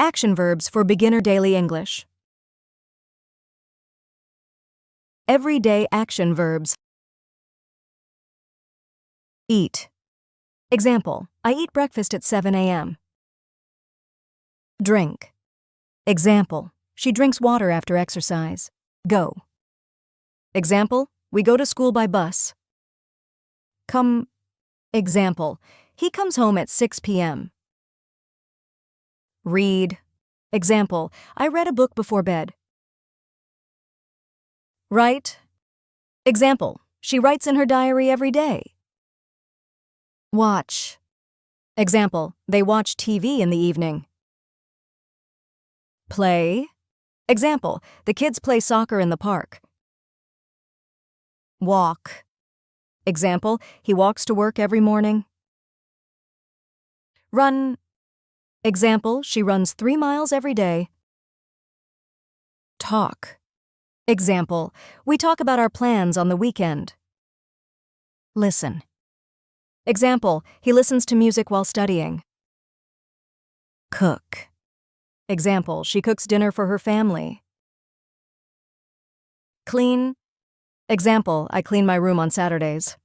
Action verbs for beginner daily English. Everyday action verbs. Eat. Example, I eat breakfast at 7 a.m. Drink. Example, she drinks water after exercise. Go. Example, we go to school by bus. Come. Example, he comes home at 6 p.m. Read. Example, I read a book before bed. Write. Example, she writes in her diary every day. Watch. Example, they watch TV in the evening. Play. Example, the kids play soccer in the park. Walk. Example, he walks to work every morning. Run. Example, she runs 3 miles every day. Talk. Example, we talk about our plans on the weekend. Listen. Example, he listens to music while studying. Cook. Example, she cooks dinner for her family. Clean. Example, I clean my room on Saturdays.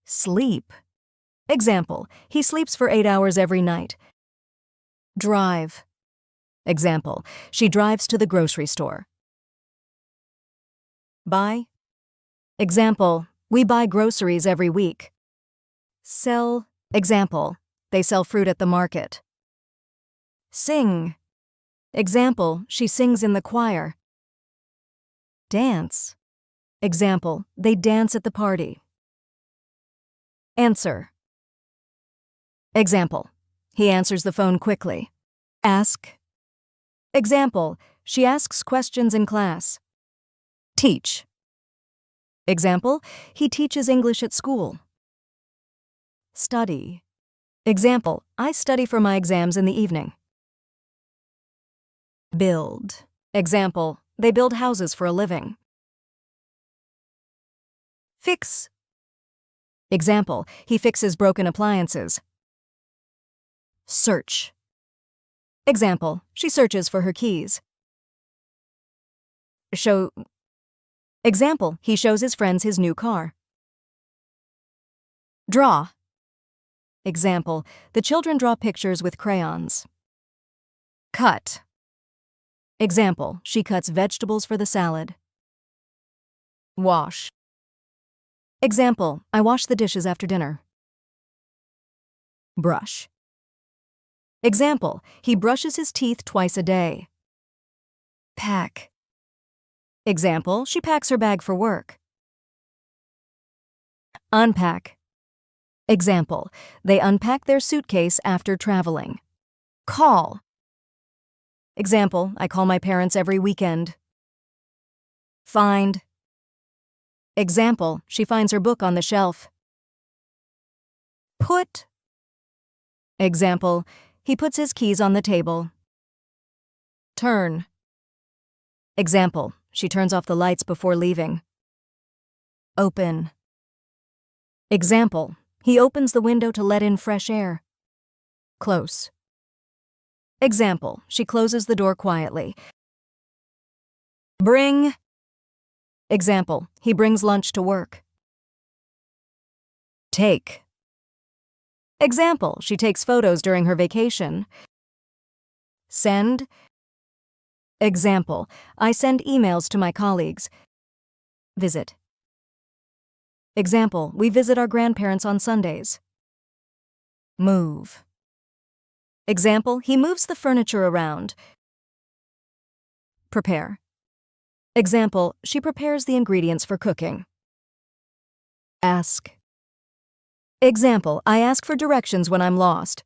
Sleep. Example, he sleeps for 8 hours every night. Drive. Example, she drives to the grocery store. Buy. Example, we buy groceries every week. Sell. Example, they sell fruit at the market. Sing. Example, she sings in the choir. Dance. Example, they dance at the party. Answer. Example, he answers the phone quickly. Ask. Example, she asks questions in class. Teach. Example, he teaches English at school. Study. Example, I study for my exams in the evening. Build. Example, they build houses for a living. Fix. Example, he fixes broken appliances. Search. Example, she searches for her keys. Show. Example, he shows his friends his new car. Draw. Example, the children draw pictures with crayons. Cut. Example, she cuts vegetables for the salad. Wash. Example, I wash the dishes after dinner. Brush. Example, he brushes his teeth twice a day. Pack. Example, she packs her bag for work. Unpack. Example, they unpack their suitcase after traveling. Call. Example, I call my parents every weekend. Find. Example, she finds her book on the shelf. Put. Example, he puts his keys on the table. Turn. Example, she turns off the lights before leaving. Open. Example, he opens the window to let in fresh air. Close. Example, she closes the door quietly. Bring. Example, he brings lunch to work. Take. Example, she takes photos during her vacation. Send. Example, I send emails to my colleagues. Visit. Example, we visit our grandparents on Sundays. Move. Example, he moves the furniture around. Prepare. Example, she prepares the ingredients for cooking. Ask. Example, I ask for directions when I'm lost.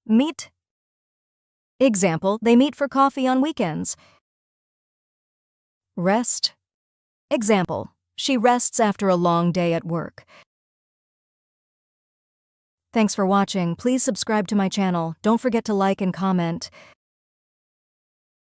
Meet. Example, they meet for coffee on weekends. Rest. Example, she rests after a long day at work. Thanks for watching. Please subscribe to my channel. Don't forget to like and comment.